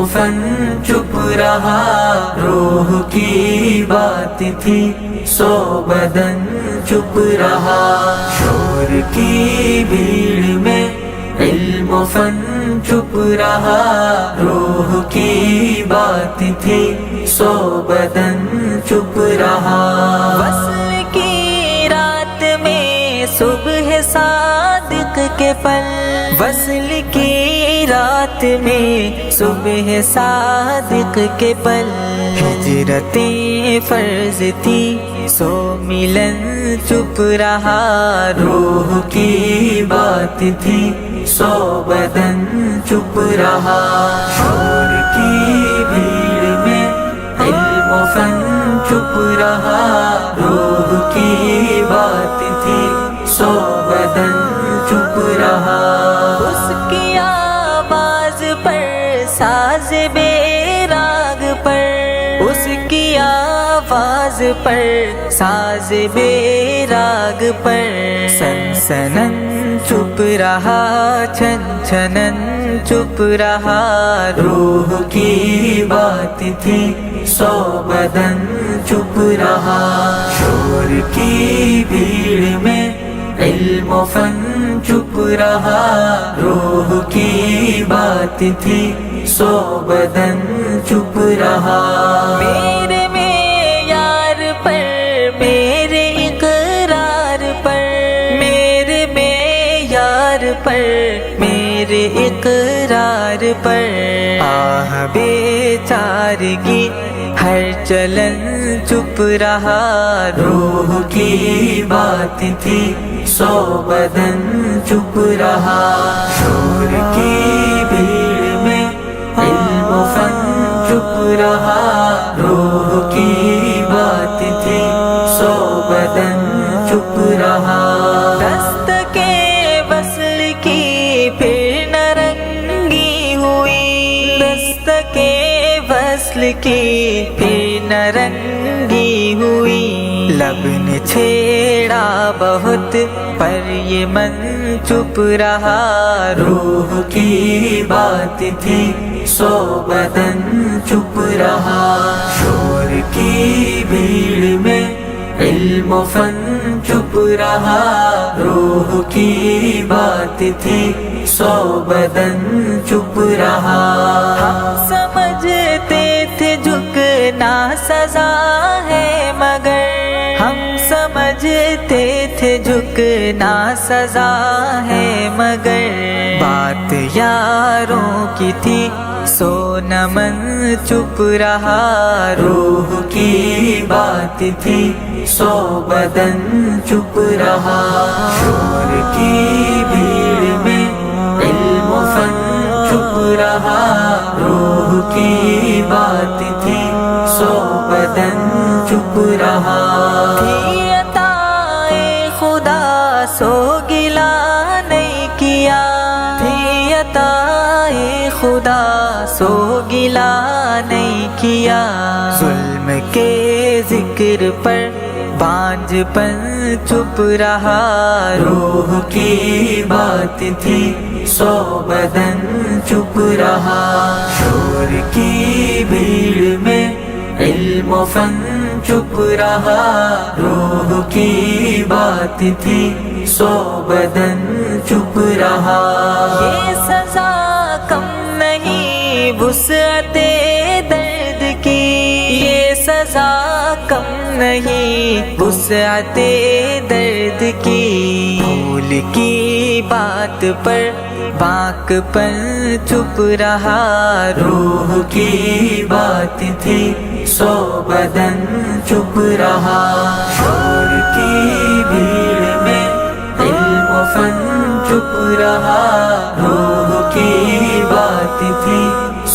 فن چپ رہا، روح کی بات تھی سو بدن چپ رہا، شور کی بھیڑ میں علم و فن چپ رہا، روح کی بات تھی سو بدن چپ رہا، وصل کی رات میں صبح صادق کے پل، وصل کی رات میں صبح صادق کے پل، ہجرتیں فرض تھی سو ملن چپ رہا، روح کی بات تھی سو بدن چپ رہا، شور کی بھیڑ میں علم و فن چپ رہا، روح کی بات تھی سو بدن چپ رہا، اس کی آواز پر ساز بے راگ پر، اس کی آواز پر ساز بے راگ پر، سنسنن چپ رہا، چھن چھنن چپ رہا، روح کی بات تھی سو بدن چپ رہا، شور کی بھیڑ میں علم و فن چپ رہا، روح کی بات تھی سو بدن چپ رہا، میرے معیار پر، میرے اقرار پر، میرے معیار پر، میرے اقرار پر، آہ بیچارگی ہر چلن چپ رہا، روح کی بات تھی سو بدن چپ رہا، شور کی بھیڑ میں علم و فن چپ رہا، روح کی بات تھی سو بدن چپ رہا، دست کے وصل کی پھر نرنگی ہوئی، دست کے وصل کی پھر نرنگی ہوئی، لب نے چھیڑا بہت پر یہ من چپ رہا، روح کی بات تھی سو بدن چپ رہا، شور کی بھیڑ میں علم و فن چپ رہا، روح کی بات تھی سو بدن چپ رہا، ہم سمجھتے تھے جھکنا سزا ہے مگر، ہم سمجھتے تھے جھکنا سزا ہے مگر، بات یاروں کی تھی سو نمن چپ رہا، روح کی بات تھی سو بدن چپ رہا، شور کی بھیڑ میں علم و فن چپ رہا، روح کی بات تھی سو بدن چپ رہا، تھی عطائے خدا سو گلا نہیں کیا، تھی عطائے خدا سو گلا نہیں کیا، ظلم کے ذکر پر بانجھ پن چپ رہا، روح کی بات تھی سو بدن چپ رہا، شور کی بھیڑ میں علم و فن چپ رہا، روح کی بات تھی سو بدن چپ رہا، یہ سزا کم نہیں وسعت درد کی، یہ سزا کم نہیں وسعت درد کی، بھول کی بات پر باک پن چپ رہا، روح کی بات تھی سو بدن چپ رہا، شور کی بھیڑ میں علم و فن چپ رہا، روح کی بات تھی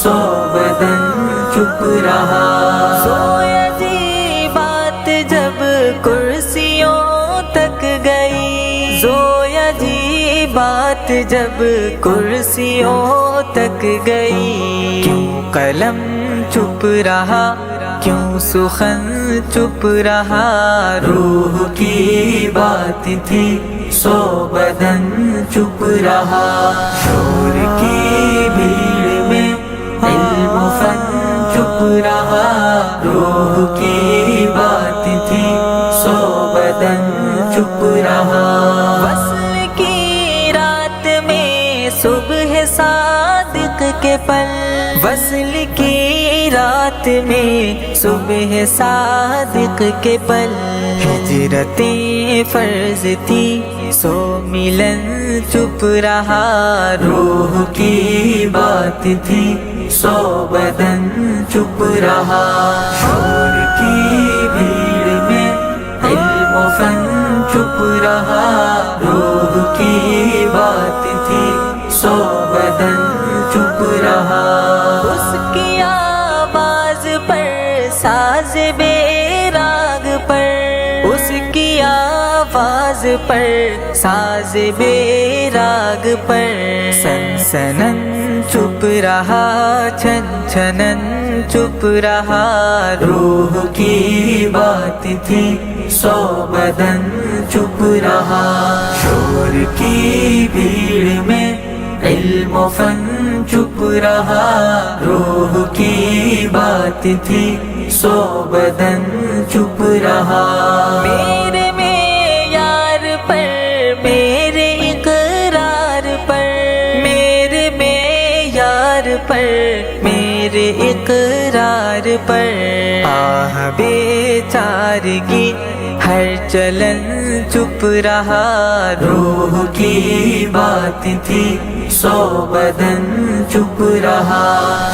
سو بدن چپ رہا، سویا جی بات جب کرسیوں تک گئی، سویا جی بات جب کرسیوں تک گئی، کیوں قلم چپ رہا، کیوں سخن چپ رہا، روح کی بات تھی سو بدن چپ رہا، شور کی بھیڑ میں علم رہا، روح کی بات تھی سو بدن چپ رہا۔ وصل کی رات میں صبح صادق کے پل، وصل کی رات میں صبح صادق کے پل، ہجرتیں فرض تھی سو ملن چپ رہا، روح کی بات تھی سو بدن چپ رہا۔ شور کی بھیڑ میں علم و فن چپ رہا، روح کی بات تھی سو بدن چپ رہا۔ اس کی آواز پر ساز بے راگ پر، اس کی آواز پر ساز بے راگ پر، سنسنن چپ رہا، چھن چھنن چپ رہا، روح کی بات تھی سو بدن چپ رہا۔ شور کی بھیڑ میں علم و فن چپ رہا، روح کی بات تھی سو بدن چپ رہا۔ میرے معیار پر، میرے اقرار پر، میرے معیار پر، میرے اقرار پر، آہ بیچارگی ہر چلن چپ رہا، روح کی بات تھی سو بدن چپ رہا۔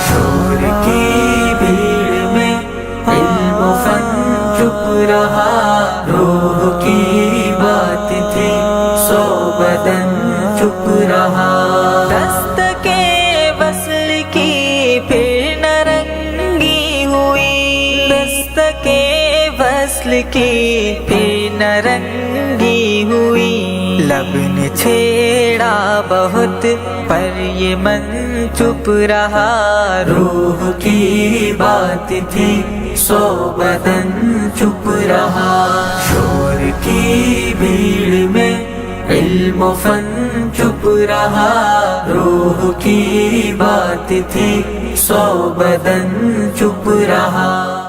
شور کی بھیڑ میں علم و فن چپ رہا، روح کی بات تھی سو بدن چپ رہا۔ دست کے وصل کی پھر نرنگی ہوئی، دست کے وصل کی پھر نرنگی ہوئی، لب نے چھیڑا بہت پر یہ من چپ رہا، روح کی بات تھی سو بدن چپ رہا۔ شور کی بھیڑ میں علم و فن چپ رہا، روح کی بات تھی سو بدن چپ رہا۔